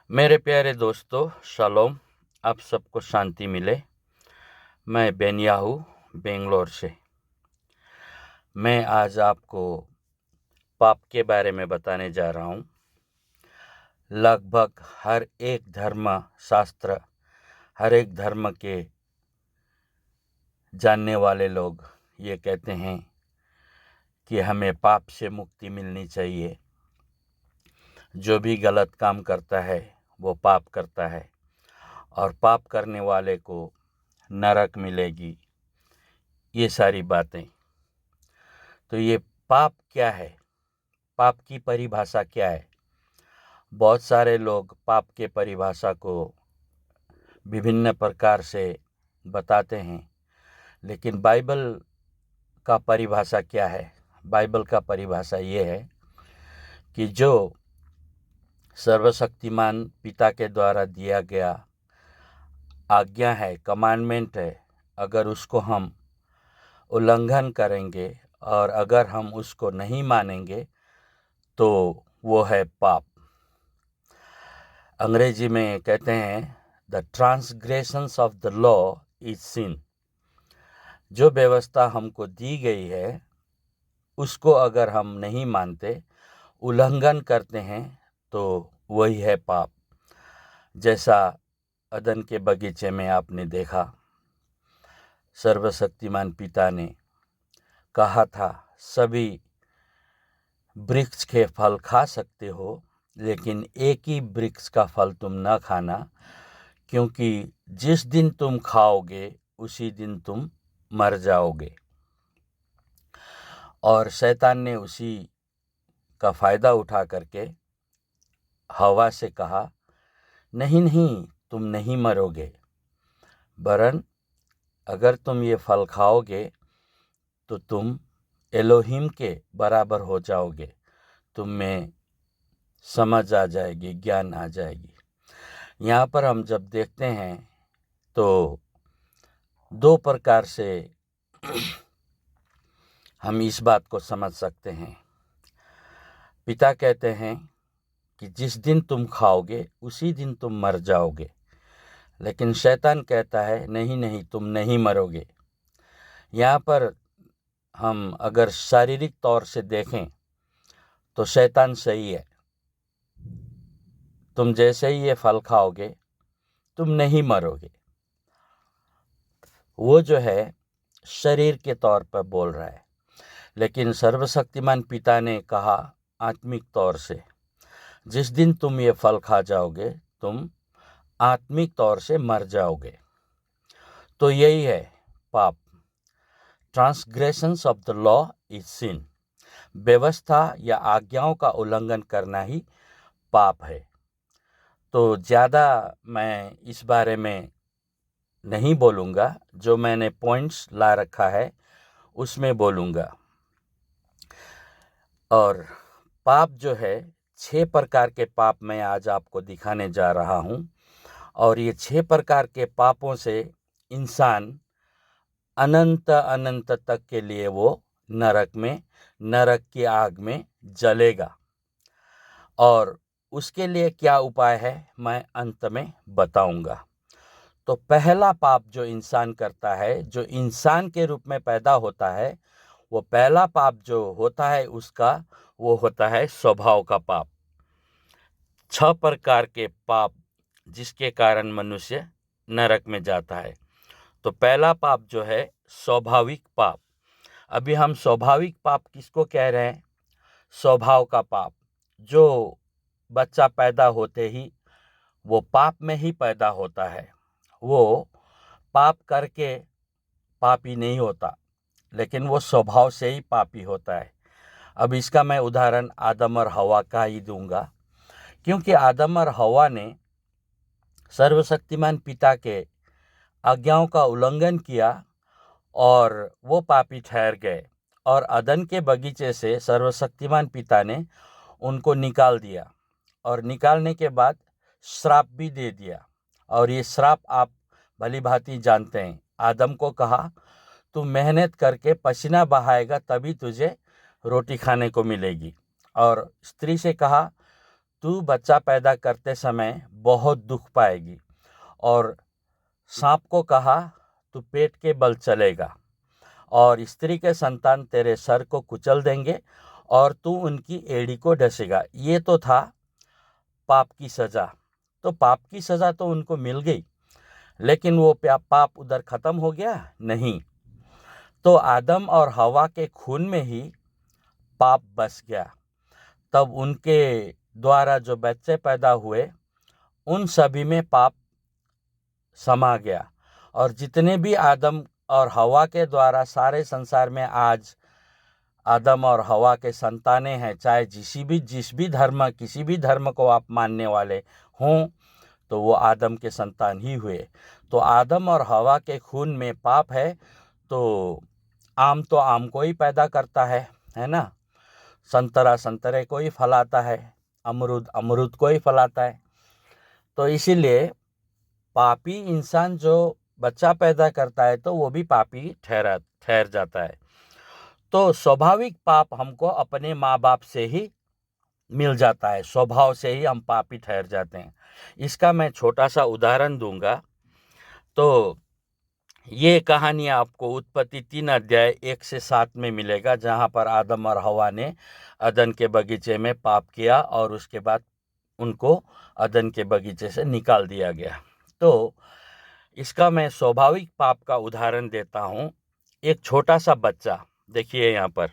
मेरे प्यारे दोस्तों, शालोम। आप सबको शांति मिले। मैं बेनियाहू बेंगलोर से। मैं आज आपको पाप के बारे में बताने जा रहा हूँ। लगभग हर एक धर्म शास्त्र, हर एक धर्म के जानने वाले लोग ये कहते हैं कि हमें पाप से मुक्ति मिलनी चाहिए। जो भी गलत काम करता है वो पाप करता है और पाप करने वाले को नरक मिलेगी। ये सारी बातें। तो ये पाप क्या है? पाप की परिभाषा क्या है? बहुत सारे लोग पाप के परिभाषा को विभिन्न प्रकार से बताते हैं, लेकिन बाइबल का परिभाषा क्या है? बाइबल का परिभाषा ये है कि जो सर्वशक्तिमान पिता के द्वारा दिया गया आज्ञा है, कमांडमेंट है, अगर उसको हम उल्लंघन करेंगे और अगर हम उसको नहीं मानेंगे तो वो है पाप। अंग्रेजी में कहते हैं the transgressions of the law is sin. जो व्यवस्था हमको दी गई है उसको अगर हम नहीं मानते, उल्लंघन करते हैं, तो वही है पाप। जैसा अदन के बगीचे में आपने देखा, सर्वशक्तिमान पिता ने कहा था सभी वृक्ष के फल खा सकते हो, लेकिन एक ही वृक्ष का फल तुम न खाना, क्योंकि जिस दिन तुम खाओगे उसी दिन तुम मर जाओगे। और शैतान ने उसी का फ़ायदा उठा करके हवा से कहा, नहीं नहीं, तुम नहीं मरोगे, वरन अगर तुम ये फल खाओगे तो तुम एलोहिम के बराबर हो जाओगे, तुम में समझ आ जाएगी, ज्ञान आ जाएगी। यहाँ पर हम जब देखते हैं तो दो प्रकार से हम इस बात को समझ सकते हैं। पिता कहते हैं कि जिस दिन तुम खाओगे उसी दिन तुम मर जाओगे, लेकिन शैतान कहता है नहीं नहीं, तुम नहीं मरोगे। यहाँ पर हम अगर शारीरिक तौर से देखें तो शैतान सही है। तुम जैसे ही ये फल खाओगे तुम नहीं मरोगे। वो जो है शरीर के तौर पर बोल रहा है, लेकिन सर्वशक्तिमान पिता ने कहा आत्मिक तौर से, जिस दिन तुम ये फल खा जाओगे तुम आत्मिक तौर से मर जाओगे। तो यही है पाप। Transgressions of the law is sin. व्यवस्था या आज्ञाओं का उल्लंघन करना ही पाप है। तो ज़्यादा मैं इस बारे में नहीं बोलूँगा, जो मैंने पॉइंट्स ला रखा है उसमें बोलूँगा। और पाप जो है, 6 प्रकार के पाप मैं आज आपको दिखाने जा रहा हूँ। और ये 6 प्रकार के पापों से इंसान अनंत अनंत तक के लिए वो नरक की आग में जलेगा। और उसके लिए क्या उपाय है मैं अंत में बताऊंगा। तो पहला पाप जो इंसान करता है, जो इंसान के रूप में पैदा होता है, वो पहला पाप जो होता है उसका वो होता है स्वभाव का पाप। 6 प्रकार के पाप जिसके कारण मनुष्य नरक में जाता है। तो पहला पाप जो है स्वाभाविक पाप। अभी हम स्वाभाविक पाप किसको कह रहे हैं? स्वभाव का पाप। जो बच्चा पैदा होते ही वो पाप में ही पैदा होता है, वो पाप करके पापी नहीं होता, लेकिन वो स्वभाव से ही पापी होता है। अब इसका मैं उदाहरण आदम और हवा का ही दूंगा, क्योंकि आदम और हवा ने सर्वशक्तिमान पिता के आज्ञाओं का उल्लंघन किया और वो पापी ठहर गए। और अदन के बगीचे से सर्वशक्तिमान पिता ने उनको निकाल दिया और निकालने के बाद श्राप भी दे दिया। और ये श्राप आप भली भांति जानते हैं। आदम को कहा तू मेहनत करके पसीना बहाएगा तभी तुझे रोटी खाने को मिलेगी, और स्त्री से कहा तू बच्चा पैदा करते समय बहुत दुख पाएगी। और सांप को कहा, तू पेट के बल चलेगा और स्त्री के संतान तेरे सर को कुचल देंगे और तू उनकी एड़ी को डसेगा। ये तो था पाप की सज़ा। तो पाप की सज़ा तो उनको मिल गई, लेकिन वो पाप उधर ख़त्म हो गया? नहीं। तो आदम और हवा के खून में ही पाप बस गया। तब उनके द्वारा जो बच्चे पैदा हुए उन सभी में पाप समा गया। और जितने भी आदम और हवा के द्वारा सारे संसार में आज आदम और हवा के संतानें हैं, चाहे जिस भी धर्म, किसी भी धर्म को आप मानने वाले हों, तो वो आदम के संतान ही हुए। तो आदम और हवा के खून में पाप है। तो आम को ही पैदा करता है ना। संतरा संतरे को ही फलाता है, अमरूद को ही फलाता है। तो इसीलिए पापी इंसान जो बच्चा पैदा करता है तो वो भी पापी ठहर जाता है। तो स्वाभाविक पाप हमको अपने माँ बाप से ही मिल जाता है, स्वभाव से ही हम पापी ठहर जाते हैं। इसका मैं छोटा सा उदाहरण दूंगा। तो ये कहानी आपको उत्पत्ति 3 अध्याय 1 से 7 में मिलेगा, जहाँ पर आदम और हवा ने अदन के बगीचे में पाप किया और उसके बाद उनको अदन के बगीचे से निकाल दिया गया। तो इसका मैं स्वाभाविक पाप का उदाहरण देता हूँ। एक छोटा सा बच्चा, देखिए यहाँ पर,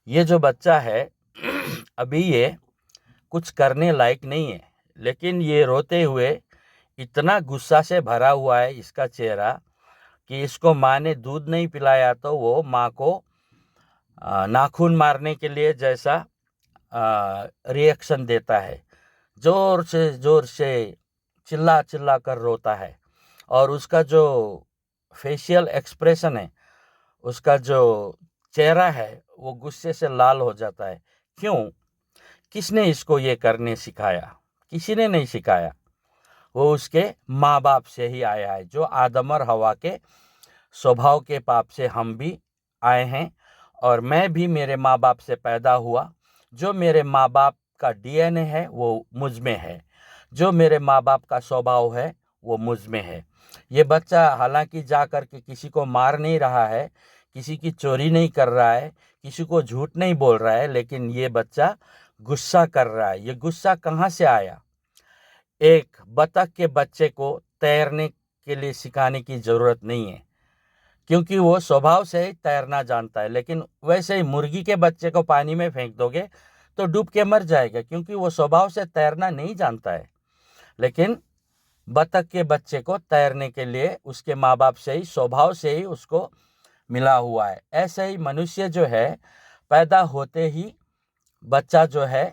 ये जो बच्चा है अभी ये कुछ करने लायक नहीं है, लेकिन ये रोते हुए इतना गुस्सा से भरा हुआ है इसका चेहरा कि इसको माँ ने दूध नहीं पिलाया तो वो माँ को नाखून मारने के लिए जैसा रिएक्शन देता है। जोर से चिल्ला चिल्ला कर रोता है और उसका जो फेशियल एक्सप्रेशन है, उसका जो चेहरा है, वो गुस्से से लाल हो जाता है। क्यों? किसने इसको ये करने सिखाया? किसी ने नहीं सिखाया, वो उसके माँ बाप से ही आया है। जो आदम और हवा के स्वभाव के पाप से हम भी आए हैं और मैं भी मेरे माँ बाप से पैदा हुआ। जो मेरे माँ बाप का डीएनए है वो मुझ में है, जो मेरे माँ बाप का स्वभाव है वो मुझ में है। ये बच्चा हालांकि जा कर के किसी को मार नहीं रहा है, किसी की चोरी नहीं कर रहा है, किसी को झूठ नहीं बोल रहा है, लेकिन ये बच्चा गुस्सा कर रहा है। ये गुस्सा कहाँ से आया? एक बतख के बच्चे को तैरने के लिए सिखाने की ज़रूरत नहीं है, क्योंकि वो स्वभाव से ही तैरना जानता है। लेकिन वैसे ही मुर्गी के बच्चे को पानी में फेंक दोगे तो डूब के मर जाएगा, क्योंकि वो स्वभाव से तैरना नहीं जानता है। लेकिन बतख के बच्चे को तैरने के लिए उसके माँ बाप से ही, स्वभाव से ही उसको मिला हुआ है। ऐसे ही मनुष्य जो है, पैदा होते ही बच्चा जो है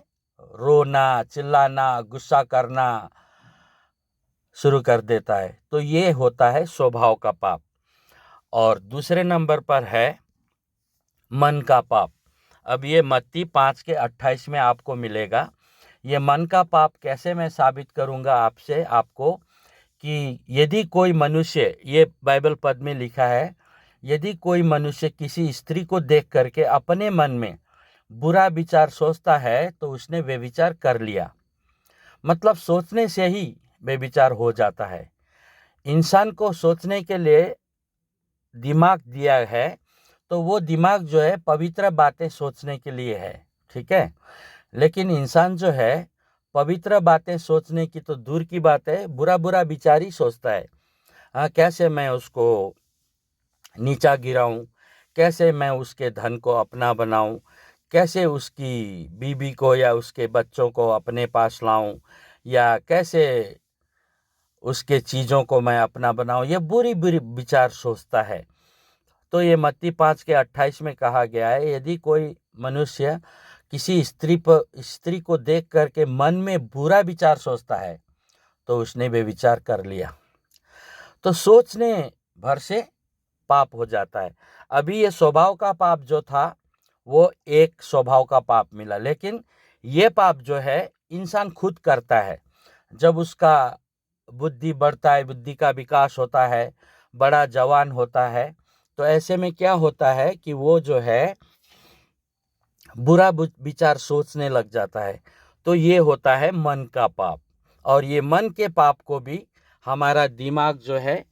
रोना, चिल्लाना, गुस्सा करना शुरू कर देता है। तो ये होता है स्वभाव का पाप। और दूसरे नंबर पर है मन का पाप। अब ये मत्ती 5 के 28 में आपको मिलेगा। ये मन का पाप कैसे मैं साबित करूंगा आपको कि यदि कोई मनुष्य, ये बाइबल पद में लिखा है, यदि कोई मनुष्य किसी स्त्री को देख करके अपने मन में बुरा विचार सोचता है तो उसने व्यभिचार कर लिया। मतलब सोचने से ही व्यभिचार हो जाता है। इंसान को सोचने के लिए दिमाग दिया है, तो वो दिमाग जो है पवित्र बातें सोचने के लिए है, ठीक है। लेकिन इंसान जो है पवित्र बातें सोचने की तो दूर की बात है, बुरा बुरा विचार ही सोचता है। हाँ, कैसे मैं उसको नीचा गिराऊं, कैसे मैं उसके धन को अपना बनाऊं, कैसे उसकी बीबी को या उसके बच्चों को अपने पास लाऊं, या कैसे उसके चीज़ों को मैं अपना बनाऊं, ये बुरी बुरी विचार सोचता है। तो ये मत्ती 5 के 28 में कहा गया है, यदि कोई मनुष्य किसी स्त्री को देख करके मन में बुरा विचार सोचता है तो उसने व्यभिचार कर लिया। तो सोचने भर से पाप हो जाता है। अभी ये स्वभाव का पाप जो था वो एक स्वभाव का पाप मिला, लेकिन ये पाप जो है इंसान खुद करता है। जब उसका बुद्धि बढ़ता है, बुद्धि का विकास होता है, बड़ा जवान होता है, तो ऐसे में क्या होता है कि वो जो है बुरा विचार सोचने लग जाता है। तो ये होता है मन का पाप। और ये मन के पाप को भी हमारा दिमाग जो है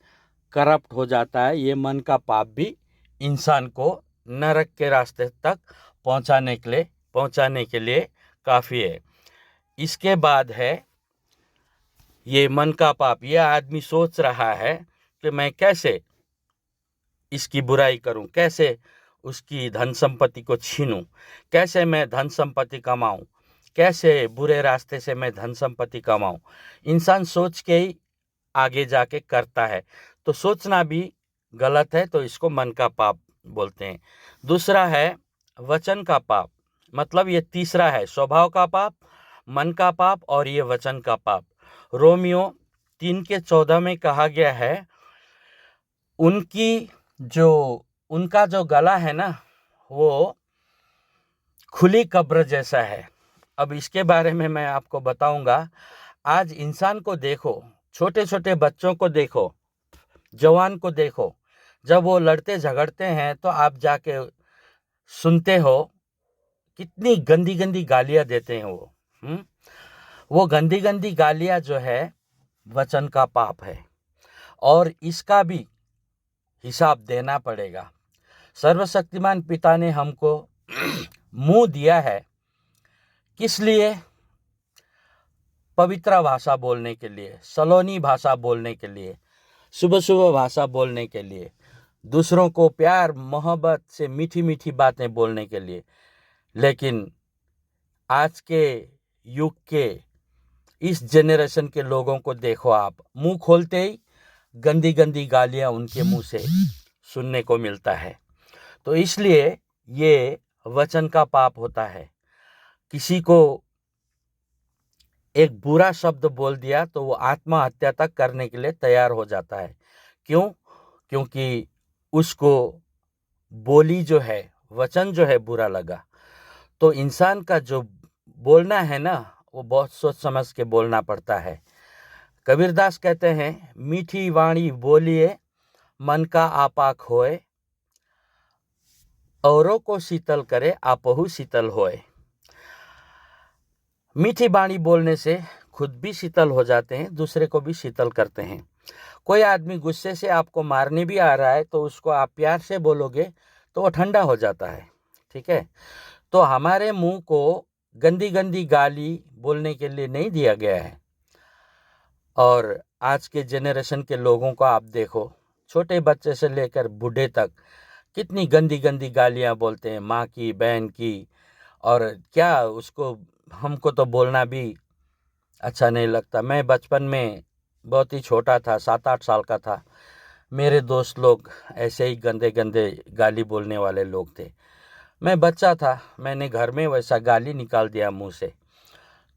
करप्ट हो जाता है। ये मन का पाप भी इंसान को नरक के रास्ते तक पहुंचाने के लिए काफ़ी है। इसके बाद है ये मन का पाप। ये आदमी सोच रहा है कि मैं कैसे इसकी बुराई करूं, कैसे उसकी धन संपत्ति को छीनूं, कैसे मैं धन संपत्ति कमाऊं, कैसे बुरे रास्ते से मैं धन संपत्ति कमाऊं। इंसान सोच के ही आगे जाके करता है। तो सोचना भी गलत है, तो इसको मन का पाप बोलते हैं। दूसरा है वचन का पाप। मतलब ये तीसरा है स्वभाव का पाप, मन का पाप और ये वचन का पाप। रोमियो 3:14 में कहा गया है उनका जो गला है ना वो खुली कब्र जैसा है। अब इसके बारे में मैं आपको बताऊंगा। आज इंसान को देखो, छोटे छोटे बच्चों को देखो, जवान को देखो, जब वो लड़ते झगड़ते हैं तो आप जाके सुनते हो कितनी गंदी गंदी गालियां देते हैं वो गंदी गंदी गालियां जो है वचन का पाप है, और इसका भी हिसाब देना पड़ेगा। सर्वशक्तिमान पिता ने हमको मुंह दिया है किस लिए? पवित्र भाषा बोलने के लिए, सलोनी भाषा बोलने के लिए, सुबह सुबह भाषा बोलने के लिए, दूसरों को प्यार मोहब्बत से मीठी मीठी बातें बोलने के लिए। लेकिन आज के युग के इस जनरेशन के लोगों को देखो, आप मुंह खोलते ही गंदी गंदी गालियां उनके मुंह से सुनने को मिलता है। तो इसलिए ये वचन का पाप होता है। किसी को एक बुरा शब्द बोल दिया तो वो आत्महत्या तक करने के लिए तैयार हो जाता है। क्यों? क्योंकि उसको बोली जो है, वचन जो है बुरा लगा। तो इंसान का जो बोलना है ना वो बहुत सोच समझ के बोलना पड़ता है। कबीरदास कहते हैं मीठी वाणी बोलिए मन का आपाक होए, औरों को शीतल करे आपहु शीतल होए। मीठी वाणी बोलने से खुद भी शीतल हो जाते हैं, दूसरे को भी शीतल करते हैं। कोई आदमी गुस्से से आपको मारने भी आ रहा है तो उसको आप प्यार से बोलोगे तो वो ठंडा हो जाता है। ठीक है? तो हमारे मुंह को गंदी गंदी गाली बोलने के लिए नहीं दिया गया है। और आज के जनरेशन के लोगों को आप देखो, छोटे बच्चे से लेकर बूढ़े तक कितनी गंदी गंदी गालियां बोलते हैं, माँ की, बहन की। और क्या उसको, हमको तो बोलना भी अच्छा नहीं लगता। मैं बचपन में बहुत ही छोटा था, 7-8 साल का था। मेरे दोस्त लोग ऐसे ही गंदे गंदे गाली बोलने वाले लोग थे। मैं बच्चा था, मैंने घर में वैसा गाली निकाल दिया मुंह से।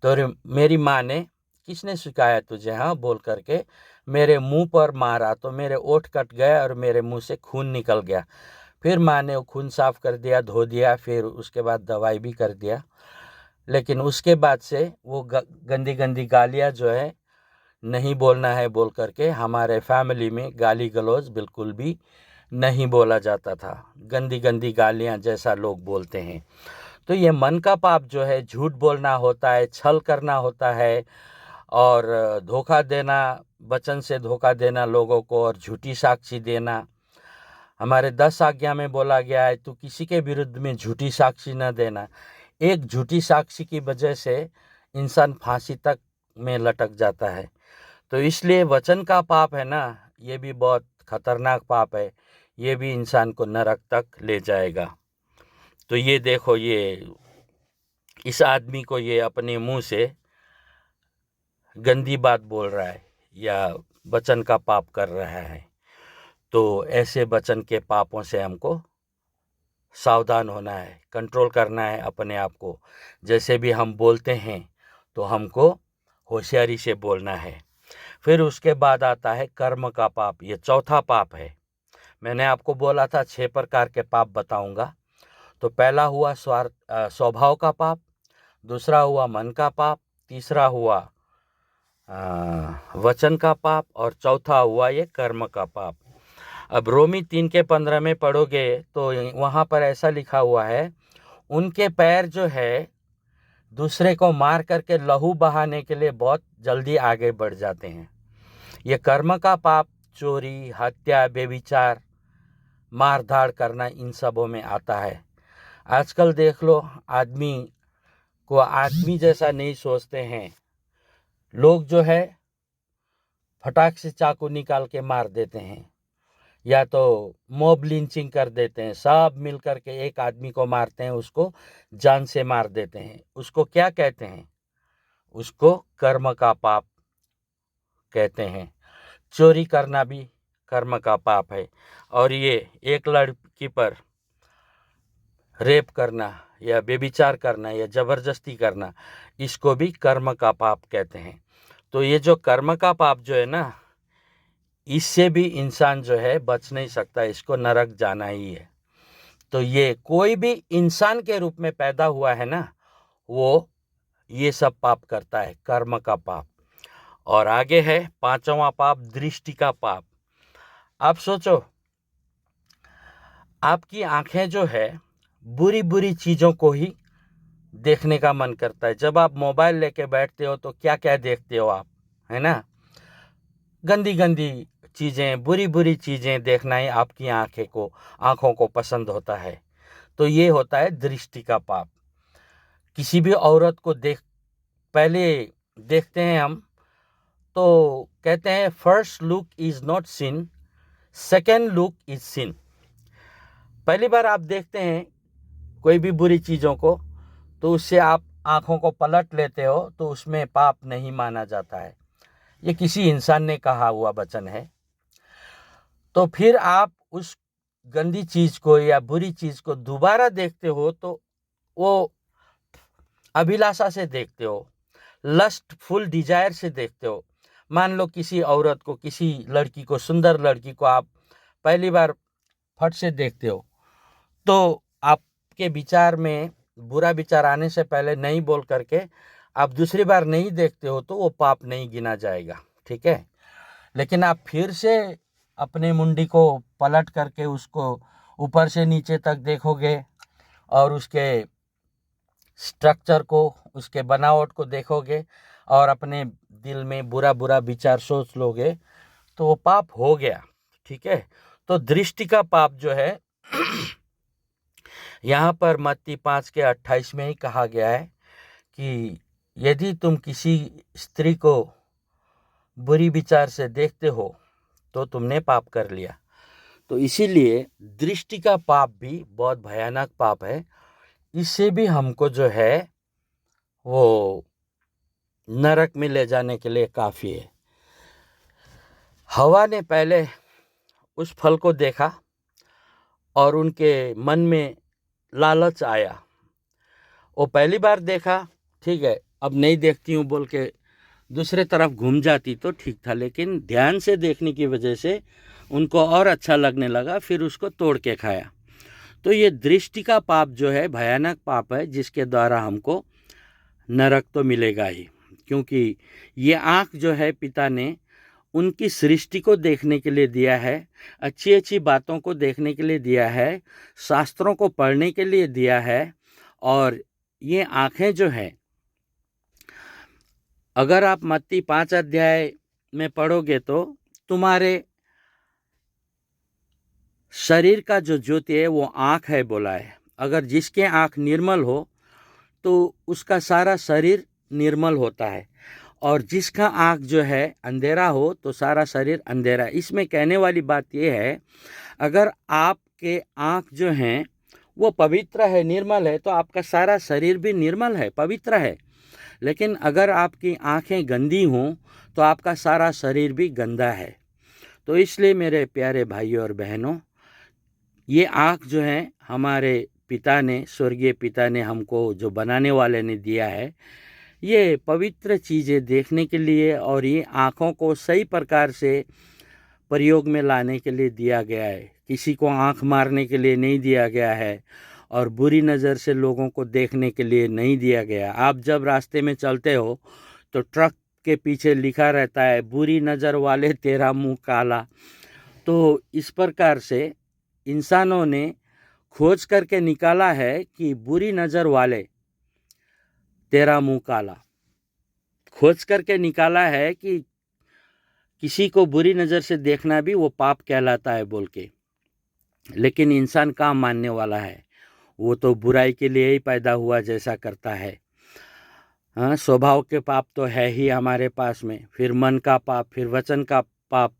तो मेरी माँ ने, किसने सिखाया तुझे, हाँ बोल करके मेरे मुंह पर मारा तो मेरे ओठ कट गए और मेरे मुंह से खून निकल गया। फिर माँ ने वो खून साफ कर दिया, धो दिया, फिर उसके बाद दवाई भी कर दिया। लेकिन उसके बाद से वो गंदी गंदी गालियाँ जो है नहीं बोलना है बोल करके हमारे फैमिली में गाली गलौज बिल्कुल भी नहीं बोला जाता था। गंदी गंदी गालियाँ जैसा लोग बोलते हैं। तो ये मन का पाप जो है, झूठ बोलना होता है, छल करना होता है, और धोखा देना, वचन से धोखा देना लोगों को, और झूठी साक्षी देना। हमारे 10 आज्ञा में बोला गया है तू किसी के विरुद्ध में झूठी साक्षी न देना। एक झूठी साक्षी की वजह से इंसान फांसी तक में लटक जाता है। तो इसलिए वचन का पाप है ना, ये भी बहुत खतरनाक पाप है। ये भी इंसान को नरक तक ले जाएगा। तो ये देखो, ये इस आदमी को ये अपने मुंह से गंदी बात बोल रहा है या वचन का पाप कर रहा है। तो ऐसे वचन के पापों से हमको सावधान होना है, कंट्रोल करना है अपने आप को। जैसे भी हम बोलते हैं तो हमको होशियारी से बोलना है। फिर उसके बाद आता है कर्म का पाप। ये चौथा पाप है। मैंने आपको बोला था 6 प्रकार के पाप बताऊंगा। तो पहला हुआ स्वभाव का पाप, दूसरा हुआ मन का पाप, तीसरा हुआ वचन का पाप, और चौथा हुआ ये कर्म का पाप। अब रोमी 3:15 में पढ़ोगे तो वहाँ पर ऐसा लिखा हुआ है, उनके पैर जो है दूसरे को मार करके लहू बहाने के लिए बहुत जल्दी आगे बढ़ जाते हैं। ये कर्म का पाप चोरी, हत्या, बेविचार, मार धाड़ करना इन सबों में आता है। आजकल देख लो, आदमी को आदमी जैसा नहीं सोचते हैं। लोग जो है फटाक से चाकू निकाल के मार देते हैं, या तो मॉब लिंचिंग कर देते हैं। सब मिल करके एक आदमी को मारते हैं, उसको जान से मार देते हैं। उसको क्या कहते हैं? उसको कर्म का पाप कहते हैं। चोरी करना भी कर्म का पाप है। और ये एक लड़की पर रेप करना या बेविचार करना या ज़बरदस्ती करना, इसको भी कर्म का पाप कहते हैं। तो ये जो कर्म का पाप जो है ना, इससे भी इंसान जो है बच नहीं सकता, इसको नरक जाना ही है। तो ये कोई भी इंसान के रूप में पैदा हुआ है ना, वो ये सब पाप करता है, कर्म का पाप। और आगे है 5वां पाप, दृष्टि का पाप। आप सोचो, आपकी आंखें जो है बुरी बुरी चीज़ों को ही देखने का मन करता है। जब आप मोबाइल लेके बैठते हो तो क्या क्या देखते हो आप, है ना? गंदी गंदी चीज़ें, बुरी बुरी चीज़ें देखना ही आपकी आंखों को पसंद होता है। तो ये होता है दृष्टि का पाप। किसी भी औरत को पहले देखते हैं हम, तो कहते हैं first look is not sin, second look is sin. पहली बार आप देखते हैं कोई भी बुरी चीज़ों को, तो उससे आप आंखों को पलट लेते हो, तो उसमें पाप नहीं माना जाता है। ये किसी इंसान ने कहा हुआ वचन है। तो फिर आप उस गंदी चीज़ को या बुरी चीज़ को दोबारा देखते हो, तो वो अभिलाषा से देखते हो, लस्टफुल डिजायर से देखते हो। मान लो किसी औरत को, किसी लड़की को, सुंदर लड़की को आप पहली बार फट से देखते हो, तो आपके विचार में बुरा विचार आने से पहले नहीं बोल करके आप दूसरी बार नहीं देखते हो, तो वो पाप नहीं गिना जाएगा, ठीक है? लेकिन आप फिर से अपने मुंडी को पलट करके उसको ऊपर से नीचे तक देखोगे और उसके स्ट्रक्चर को, उसके बनावट को देखोगे और अपने दिल में बुरा बुरा विचार सोच लोगे, तो वो पाप हो गया, ठीक है? तो दृष्टि का पाप जो है यहाँ पर मत्ती 5:28 में ही कहा गया है कि यदि तुम किसी स्त्री को बुरी विचार से देखते हो तो तुमने पाप कर लिया। तो इसीलिए दृष्टि का पाप भी बहुत भयानक पाप है। इससे भी हमको जो है वो नरक में ले जाने के लिए काफ़ी है। हवा ने पहले उस फल को देखा और उनके मन में लालच आया। वो पहली बार देखा, ठीक है, अब नहीं देखती हूँ बोल के दूसरे तरफ घूम जाती तो ठीक था, लेकिन ध्यान से देखने की वजह से उनको और अच्छा लगने लगा, फिर उसको तोड़ के खाया। तो ये दृष्टि का पाप जो है भयानक पाप है, जिसके द्वारा हमको नरक तो मिलेगा ही। क्योंकि ये आँख जो है पिता ने उनकी सृष्टि को देखने के लिए दिया है, अच्छी अच्छी बातों को देखने के लिए दिया है, शास्त्रों को पढ़ने के लिए दिया है। और ये आँखें जो हैं, अगर आप मत्ती 5 अध्याय में पढ़ोगे तो तुम्हारे शरीर का जो ज्योति है वो आँख है बोला है। अगर जिसके आँख निर्मल हो तो उसका सारा शरीर निर्मल होता है, और जिसका आँख जो है अंधेरा हो तो सारा शरीर अंधेरा। इसमें कहने वाली बात यह है, अगर आपके आँख जो हैं वो पवित्र है, निर्मल है, तो आपका सारा शरीर भी निर्मल है, पवित्र है। लेकिन अगर आपकी आँखें गंदी हों तो आपका सारा शरीर भी गंदा है। तो इसलिए मेरे प्यारे भाइयों और बहनों, ये आँख जो है हमारे पिता ने, स्वर्गीय पिता ने हमको, जो बनाने वाले ने दिया है, ये पवित्र चीज़ें देखने के लिए और ये आँखों को सही प्रकार से प्रयोग में लाने के लिए दिया गया है। किसी को आँख मारने के लिए नहीं दिया गया है और बुरी नज़र से लोगों को देखने के लिए नहीं दिया गया। आप जब रास्ते में चलते हो तो ट्रक के पीछे लिखा रहता है, बुरी नज़र वाले तेरा मुंह काला। तो इस प्रकार से इंसानों ने खोज करके निकाला है कि बुरी नज़र वाले तेरा मुंह काला। खोज करके निकाला है कि किसी को बुरी नज़र से देखना भी वो पाप कहलाता है बोल के। लेकिन इंसान कहाँ मानने वाला है, वो तो बुराई के लिए ही पैदा हुआ जैसा करता है। हाँ, स्वभाव के पाप तो है ही हमारे पास में, फिर मन का पाप, फिर वचन का पाप,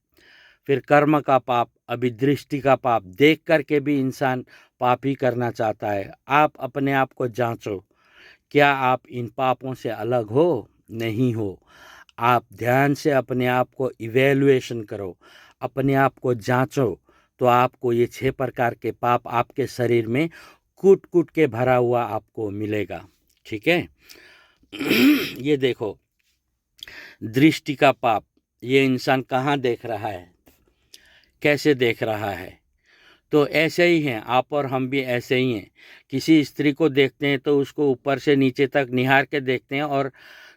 फिर कर्म का पाप, अभी दृष्टि का पाप। देख करके भी इंसान पाप ही करना चाहता है। आप अपने आप को जांचो, क्या आप इन पापों से अलग हो? नहीं हो। आप ध्यान से अपने आप को इवैल्यूएशन करो, अपने आप को जांचो, तो आपको ये 6 प्रकार के पाप आपके शरीर में कूट कूट के भरा हुआ आपको मिलेगा। ठीक है। ये देखो, दृष्टि का पाप, ये इंसान कहाँ देख रहा है, कैसे देख रहा है? तो ऐसे ही हैं आप और हम भी, ऐसे ही हैं। किसी स्त्री को देखते हैं तो उसको ऊपर से नीचे तक निहार के देखते हैं, और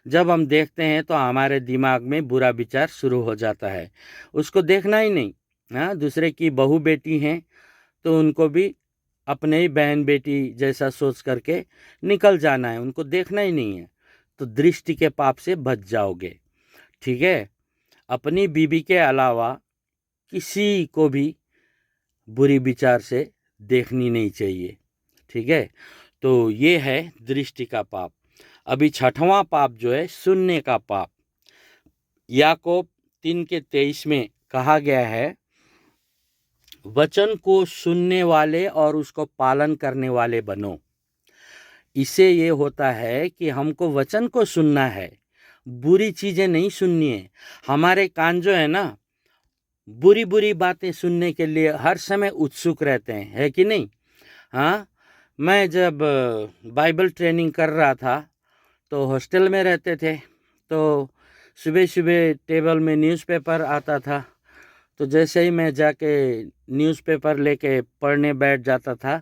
जब हम देखते हैं तो हमारे दिमाग में बुरा विचार शुरू हो जाता है। उसको देखना ही नहीं। हाँ, दूसरे की बहू बेटी हैं तो उनको भी अपने ही बहन बेटी जैसा सोच करके निकल जाना है, उनको देखना ही नहीं है। तो दृष्टि के पाप से बच जाओगे। ठीक है। अपनी बीवी के अलावा किसी को भी बुरी विचार से देखनी नहीं चाहिए। ठीक है। तो ये है दृष्टि का पाप। अभी 6वां पाप जो है सुनने का पाप। याकूब 3:23 में कहा गया है, वचन को सुनने वाले और उसको पालन करने वाले बनो। इससे ये होता है कि हमको वचन को सुनना है, बुरी चीज़ें नहीं सुननी है। हमारे कान जो है ना, बुरी बुरी बातें सुनने के लिए हर समय उत्सुक रहते हैं, है कि नहीं? हाँ, मैं जब बाइबल ट्रेनिंग कर रहा था तो हॉस्टल में रहते थे, तो सुबह सुबह टेबल में न्यूज़पेपर आता था। तो जैसे ही मैं जाके न्यूज़पेपर लेके पढ़ने बैठ जाता था,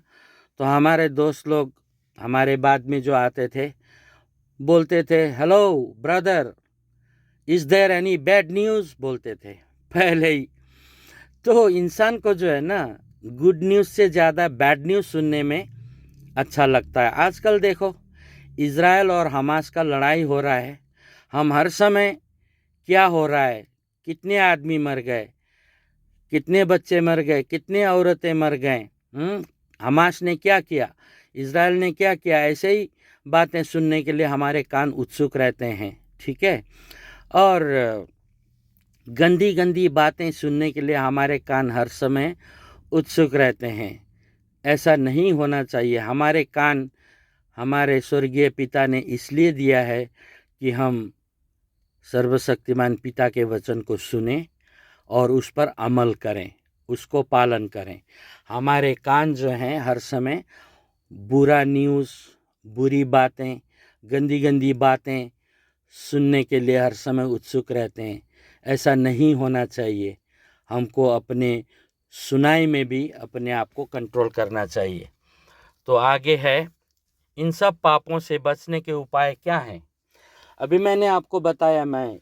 तो हमारे दोस्त लोग हमारे बाद में जो आते थे बोलते थे, hello brother, is there any bad news, बोलते थे पहले ही। तो इंसान को जो है ना, गुड न्यूज़ से ज़्यादा बैड न्यूज़ सुनने में अच्छा लगता है। आजकल देखो, इज़राइल और हमास का लड़ाई हो रहा है। हम हर समय क्या हो रहा है, कितने आदमी मर गए, कितने बच्चे मर गए, कितने औरतें मर गए, हमास ने क्या किया, इज़राइल ने क्या किया, ऐसे ही बातें सुनने के लिए हमारे कान उत्सुक रहते हैं। ठीक है। और गंदी गंदी बातें सुनने के लिए हमारे कान हर समय उत्सुक रहते हैं। ऐसा नहीं होना चाहिए। हमारे कान हमारे स्वर्गीय पिता ने इसलिए दिया है कि हम सर्वशक्तिमान पिता के वचन को सुने और उस पर अमल करें, उसको पालन करें। हमारे कान जो हैं हर समय बुरा न्यूज़, बुरी बातें, गंदी गंदी बातें सुनने के लिए हर समय उत्सुक रहते हैं। ऐसा नहीं होना चाहिए। हमको अपने सुनाई में भी अपने आप को कंट्रोल करना चाहिए। तो आगे है, इन सब पापों से बचने के उपाय क्या हैं? अभी मैंने आपको बताया, मैं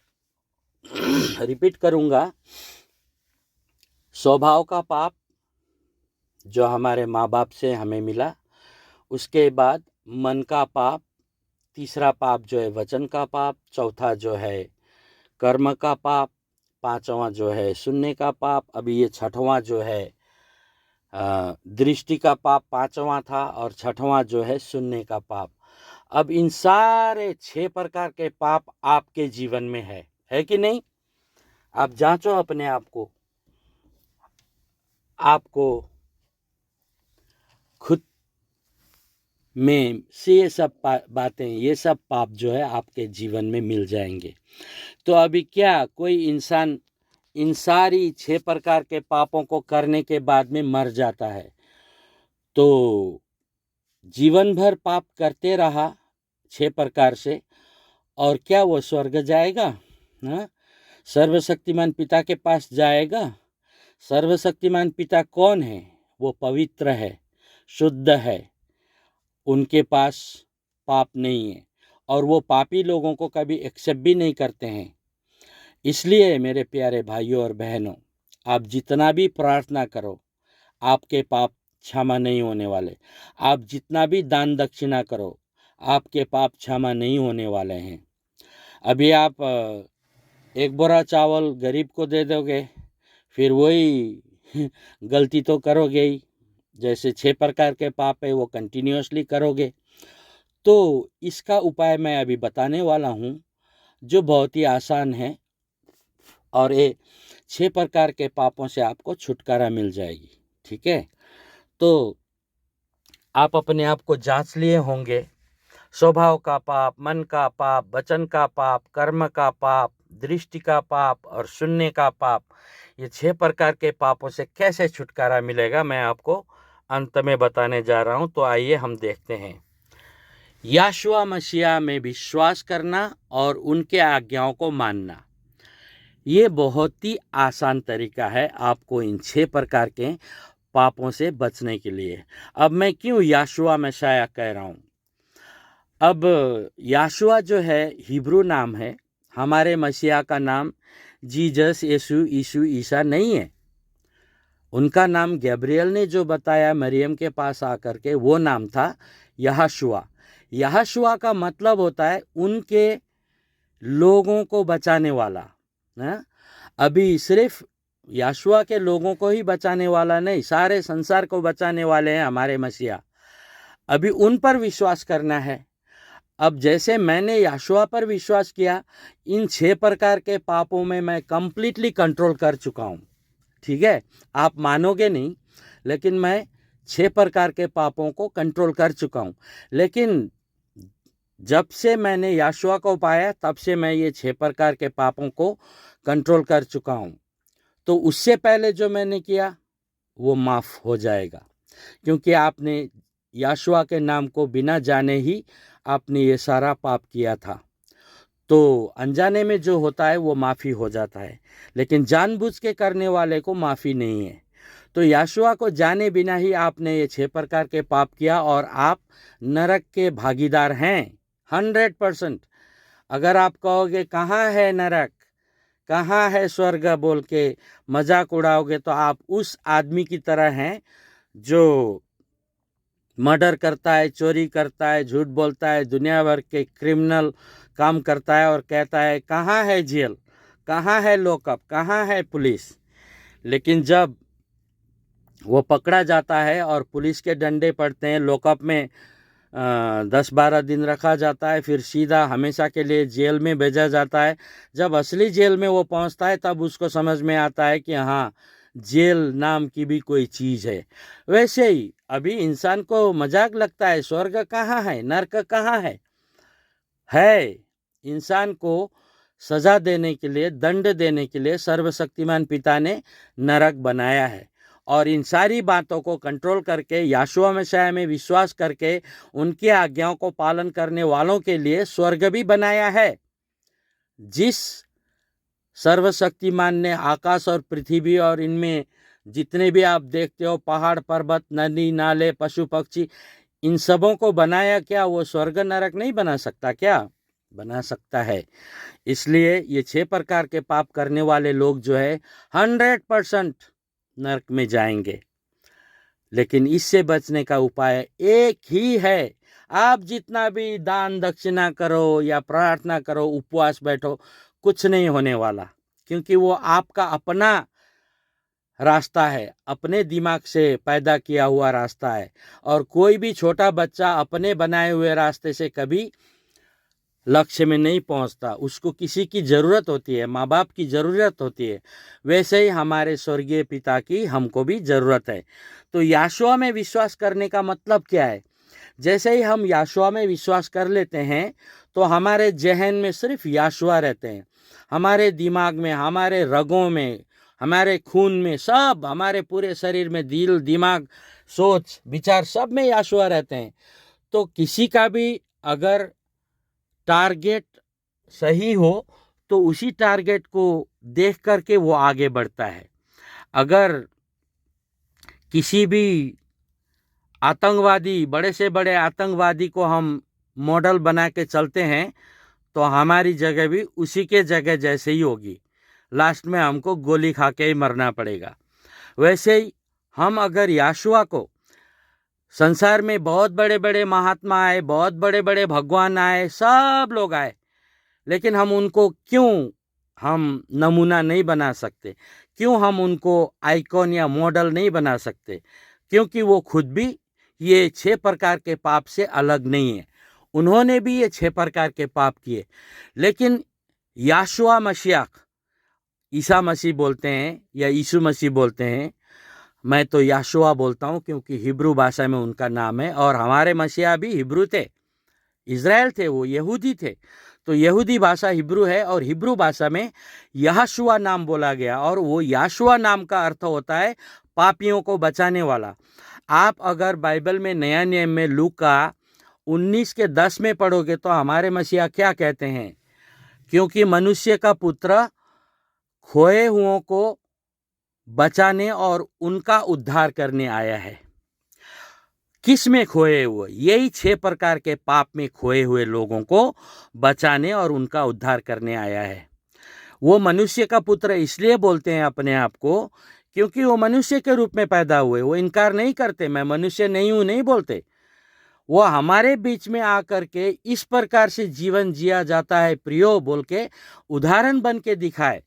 रिपीट करूँगा। स्वभाव का पाप जो हमारे माँ बाप से हमें मिला, उसके बाद मन का पाप, तीसरा पाप जो है वचन का पाप, चौथा जो है कर्म का पाप, पांचवा जो है सुनने का पाप, अभी ये 6वां जो है दृष्टि का पाप 5वां था, और 6वां जो है सुनने का पाप। अब इन सारे 6 प्रकार के पाप आपके जीवन में है कि नहीं? आप जांचो अपने आप को, आपको खुद में से ये सब बातें, ये सब पाप जो है आपके जीवन में मिल जाएंगे। तो अभी क्या कोई इंसान इन सारी 6 प्रकार के पापों को करने के बाद में मर जाता है तो जीवन भर पाप करते रहा 6 प्रकार से, और क्या वो स्वर्ग जाएगा? हाँ, सर्वशक्तिमान पिता के पास जाएगा? सर्वशक्तिमान पिता कौन है? वो पवित्र है, शुद्ध है, उनके पास पाप नहीं है, और वो पापी लोगों को कभी एक्सेप्ट भी नहीं करते हैं। इसलिए मेरे प्यारे भाइयों और बहनों, आप जितना भी प्रार्थना करो, आपके पाप क्षमा नहीं होने वाले। आप जितना भी दान दक्षिणा करो, आपके पाप क्षमा नहीं होने वाले हैं। अभी आप एक बोरा चावल गरीब को दे दोगे, फिर वही गलती तो करोगे ही। जैसे 6 प्रकार के पाप है वो कंटिन्यूअसली करोगे। तो इसका उपाय मैं अभी बताने वाला हूँ, जो बहुत ही आसान है, और ये 6 प्रकार के पापों से आपको छुटकारा मिल जाएगी। ठीक है, तो आप अपने आप को जांच लिए होंगे। स्वभाव का पाप, मन का पाप, वचन का पाप, कर्म का पाप, दृष्टि का पाप और सुनने का पाप, ये 6 प्रकार के पापों से कैसे छुटकारा मिलेगा मैं आपको अंत में बताने जा रहा हूँ। तो आइए हम देखते हैं। यहोशू मसीह में विश्वास करना और उनके आज्ञाओं को मानना, ये बहुत ही आसान तरीका है आपको इन 6 प्रकार के पापों से बचने के लिए। अब मैं क्यों यहोशू मसीह कह रहा हूँ? अब यहोशू जो है हिब्रू नाम है, हमारे मसीहा का नाम जीसस, यीशु, ईसा नहीं है। उनका नाम गैब्रियल ने जो बताया मरियम के पास आकर के, वो नाम था यहोशू। यहोशू का मतलब होता है उनके लोगों को बचाने वाला। अभी सिर्फ यहोशू के लोगों को ही बचाने वाला नहीं, सारे संसार को बचाने वाले हैं हमारे मसीहा। अभी उन पर विश्वास करना है। अब जैसे मैंने यहोशू पर विश्वास किया, इन 6 प्रकार के पापों में मैं कंप्लीटली कंट्रोल कर चुका हूँ। ठीक है, आप मानोगे नहीं, लेकिन मैं 6 प्रकार के पापों को कंट्रोल कर चुका हूँ। लेकिन जब से मैंने यहोशू को पाया, तब से मैं ये 6 प्रकार के पापों को कंट्रोल कर चुका हूँ। तो उससे पहले जो मैंने किया वो माफ़ हो जाएगा, क्योंकि आपने यहोशू के नाम को बिना जाने ही आपने ये सारा पाप किया था। तो अनजाने में जो होता है वो माफ़ी हो जाता है, लेकिन जानबूझ के करने वाले को माफ़ी नहीं है। तो यहोशू को जाने बिना ही आपने ये 6 प्रकार के पाप किया और आप नरक के भागीदार हैं 100%। अगर आप कहोगे कहाँ है नरक, कहाँ है स्वर्ग बोल के मजाक उड़ाओगे, तो आप उस आदमी की तरह हैं जो मर्डर करता है, चोरी करता है, झूठ बोलता है, दुनिया भर के क्रिमिनल काम करता है और कहता है कहाँ है जेल, कहाँ है लॉकअप, कहाँ है पुलिस। लेकिन जब वो पकड़ा जाता है और पुलिस के डंडे पड़ते हैं, लॉकअप में 10-12 दिन रखा जाता है, फिर सीधा हमेशा के लिए जेल में भेजा जाता है। जब असली जेल में वो पहुंचता है, तब उसको समझ में आता है कि हाँ, जेल नाम की भी कोई चीज़ है। वैसे ही अभी इंसान को मजाक लगता है, स्वर्ग कहाँ है, नरक कहाँ है। इंसान को सज़ा देने के लिए, दंड देने के लिए सर्वशक्तिमान पिता ने नरक बनाया है। और इन सारी बातों को कंट्रोल करके, यहोशू मसीह में विश्वास करके, उनकी आज्ञाओं को पालन करने वालों के लिए स्वर्ग भी बनाया है। जिस सर्वशक्तिमान ने आकाश और पृथ्वी और इनमें जितने भी आप देखते हो, पहाड़, पर्वत, नदी, नाले, पशु पक्षी, इन सबों को बनाया क्या? वो स्वर्ग नरक नहीं बना सकता क्या? बना सकता है। इसलिए ये 6 प्रकार के पाप करने वाले लोग जो है 100% नरक में जाएंगे। लेकिन इससे बचने का उपाय एक ही है। आप जितना भी दान दक्षिणा करो या प्रार्थना करो, उपवास बैठो, कुछ नहीं होने वाला, क्योंकि वो आपका अपना रास्ता है, अपने दिमाग से पैदा किया हुआ रास्ता है। और कोई भी छोटा बच्चा अपने बनाए हुए रास्ते से कभी लक्ष्य में नहीं पहुंचता, उसको किसी की ज़रूरत होती है, माँ बाप की ज़रूरत होती है। वैसे ही हमारे स्वर्गीय पिता की हमको भी ज़रूरत है। तो यहोशू में विश्वास करने का मतलब क्या है? जैसे ही हम यहोशू में विश्वास कर लेते हैं, तो हमारे जहन में सिर्फ यहोशू रहते हैं। हमारे दिमाग में, हमारे रगों में, हमारे खून में, सब हमारे पूरे शरीर में, दिल, दिमाग, सोच, विचार, सब में यहोशू रहते हैं। तो किसी का भी अगर टारगेट सही हो, तो उसी टारगेट को देख करके वो आगे बढ़ता है। अगर किसी भी आतंकवादी, बड़े से बड़े आतंकवादी को हम मॉडल बना के चलते हैं, तो हमारी जगह भी उसी के जगह जैसे ही होगी। लास्ट में हमको गोली खा के ही मरना पड़ेगा। वैसे ही हम अगर यहोशू को संसार में बहुत बड़े बड़े महात्मा आए, बहुत बड़े बड़े भगवान आए, सब लोग आए, लेकिन हम उनको क्यों हम नमूना नहीं बना सकते? क्यों हम उनको आइकॉन या मॉडल नहीं बना सकते? क्योंकि वो खुद भी ये 6 प्रकार के पाप से अलग नहीं है। उन्होंने भी ये 6 प्रकार के पाप किए। लेकिन याशुआ मसीह, ईसा मसीह बोलते हैं या यीशु मसीह बोलते हैं, मैं तो याशुआ बोलता हूँ क्योंकि हिब्रू भाषा में उनका नाम है, और हमारे मसीहा भी हिब्रू थे, इज़राइल थे, वो यहूदी थे। तो यहूदी भाषा हिब्रू है और हिब्रू भाषा में यहोशुआ नाम बोला गया, और वो यहोशुआ नाम का अर्थ होता है पापियों को बचाने वाला। आप अगर बाइबल में नया नियम में लूका 19:10 में पढ़ोगे तो हमारे मसीहा क्या कहते हैं? क्योंकि मनुष्य का पुत्र खोए हुओं को बचाने और उनका उद्धार करने आया है। किस में खोए हुए? यही 6 प्रकार के पाप में खोए हुए लोगों को बचाने और उनका उद्धार करने आया है। वो मनुष्य का पुत्र इसलिए बोलते हैं अपने आप को क्योंकि वो मनुष्य के रूप में पैदा हुए। वो इनकार नहीं करते, मैं मनुष्य नहीं हूं, नहीं बोलते। वो हमारे बीच में आकर के इस प्रकार से जीवन जिया जाता है प्रियो बोल के उदाहरण बन के दिखाए।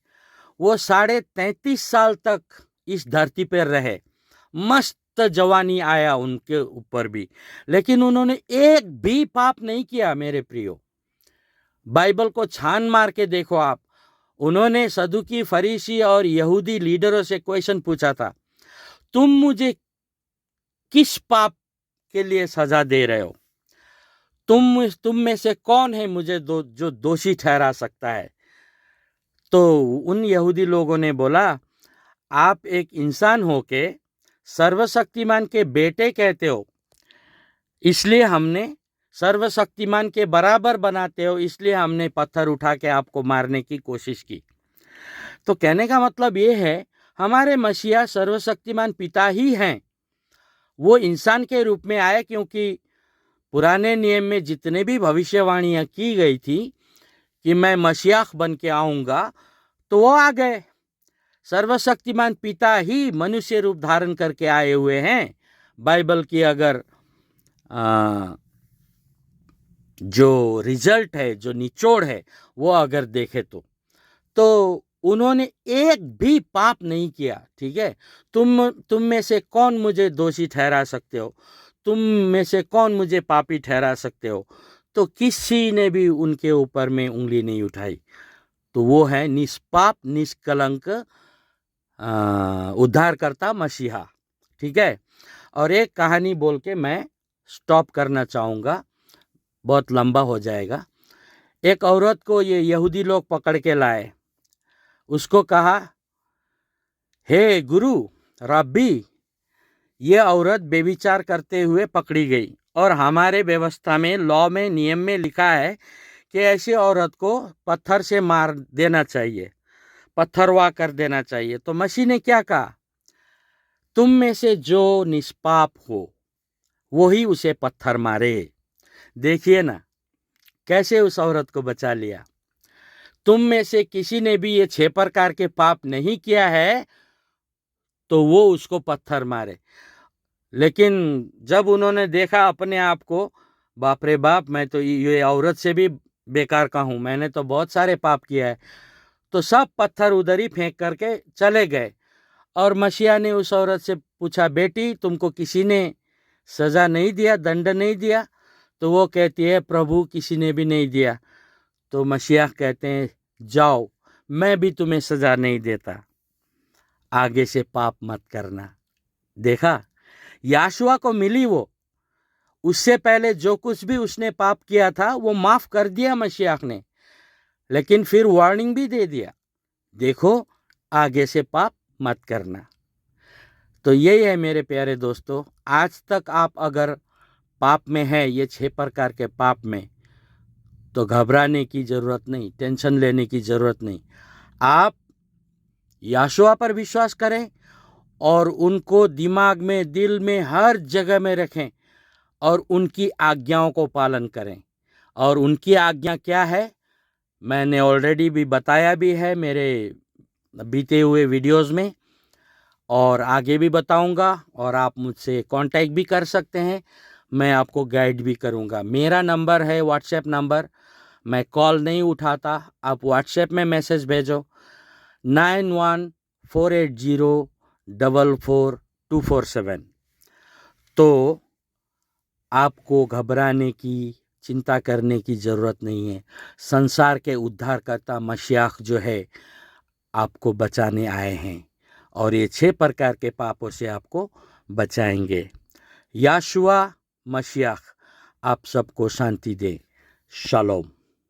वो 33.5 साल तक इस धरती पर रहे, मस्त जवानी आया उनके ऊपर भी, लेकिन उन्होंने एक भी पाप नहीं किया। मेरे प्रियो, बाइबल को छान मार के देखो आप। उन्होंने सदुकी, फरीसी और यहूदी लीडरों से क्वेश्चन पूछा था, तुम मुझे किस पाप के लिए सजा दे रहे हो? तुम में से कौन है मुझे जो दोषी ठहरा सकता है? तो उन यहूदी लोगों ने बोला, आप एक इंसान होके सर्वशक्तिमान के बेटे कहते हो, इसलिए हमने सर्वशक्तिमान के बराबर बनाते हो, इसलिए हमने पत्थर उठा के आपको मारने की कोशिश की। तो कहने का मतलब ये है, हमारे मसीहा सर्वशक्तिमान पिता ही हैं। वो इंसान के रूप में आए क्योंकि पुराने नियम में जितने भी भविष्यवाणियां की गई थी कि मैं मसीहा बन के आऊँगा, तो वो आ गए। सर्वशक्तिमान पिता ही मनुष्य रूप धारण करके आए हुए हैं। बाइबल की अगर जो रिजल्ट है, जो निचोड़ है, वो अगर देखे तो उन्होंने एक भी पाप नहीं किया। ठीक है, तुम में से कौन मुझे दोषी ठहरा सकते हो? तुम में से कौन मुझे पापी ठहरा सकते हो? तो किसी ने भी उनके ऊपर में उंगली नहीं उठाई। तो वो है निष्पाप, निष्कलंक उद्धारकर्ता मसीहा। ठीक है, और एक कहानी बोल के मैं स्टॉप करना चाहूँगा, बहुत लंबा हो जाएगा। एक औरत को ये यहूदी लोग पकड़ के लाए, उसको कहा, हे गुरु, रब्बी, ये औरत बेविचार करते हुए पकड़ी गई, और हमारे व्यवस्था में, लॉ में, नियम में लिखा है कि ऐसी औरत को पत्थर से मार देना चाहिए, पत्थरवा कर देना चाहिए। तो मसीह ने क्या कहा? तुम में से जो निष्पाप हो वही उसे पत्थर मारे। देखिए ना कैसे उस औरत को बचा लिया। तुम में से किसी ने भी ये 6 प्रकार के पाप नहीं किया है तो वो उसको पत्थर मारे। लेकिन जब उन्होंने देखा अपने आप को, बाप रे बाप, मैं तो ये औरत से भी बेकार का हूँ, मैंने तो बहुत सारे पाप किया है, तो सब पत्थर उधर ही फेंक करके चले गए। और मसीहा ने उस औरत से पूछा, बेटी, तुमको किसी ने सजा नहीं दिया, दंड नहीं दिया? तो वो कहती है, प्रभु, किसी ने भी नहीं दिया। तो मसीहा कहते हैं, जाओ, मैं भी तुम्हें सजा नहीं देता, आगे से पाप मत करना। देखा, याशुआ को मिली वो, उससे पहले जो कुछ भी उसने पाप किया था वो माफ कर दिया मसीहा ने, लेकिन फिर वार्निंग भी दे दिया, देखो आगे से पाप मत करना। तो यही है मेरे प्यारे दोस्तों, आज तक आप अगर पाप में है, ये 6 प्रकार के पाप में, तो घबराने की ज़रूरत नहीं, टेंशन लेने की ज़रूरत नहीं। आप याशुआ पर विश्वास करें और उनको दिमाग में, दिल में, हर जगह में रखें और उनकी आज्ञाओं को पालन करें। और उनकी आज्ञा क्या है, मैंने ऑलरेडी भी बताया भी है मेरे बीते हुए वीडियोस में। और आगे भी बताऊंगा, और आप मुझसे कांटेक्ट भी कर सकते हैं, मैं आपको गाइड भी करूंगा। मेरा नंबर है व्हाट्सएप नंबर, मैं कॉल नहीं उठाता, आप व्हाट्सएप में मैसेज भेजो 9148044247। तो आपको घबराने की, चिंता करने की ज़रूरत नहीं है। संसार के उद्धारकर्ता मसीह जो है आपको बचाने आए हैं, और ये 6 प्रकार के पापों से आपको बचाएंगे। यहोशुआ मसीह आप सबको शांति दे। शालोम।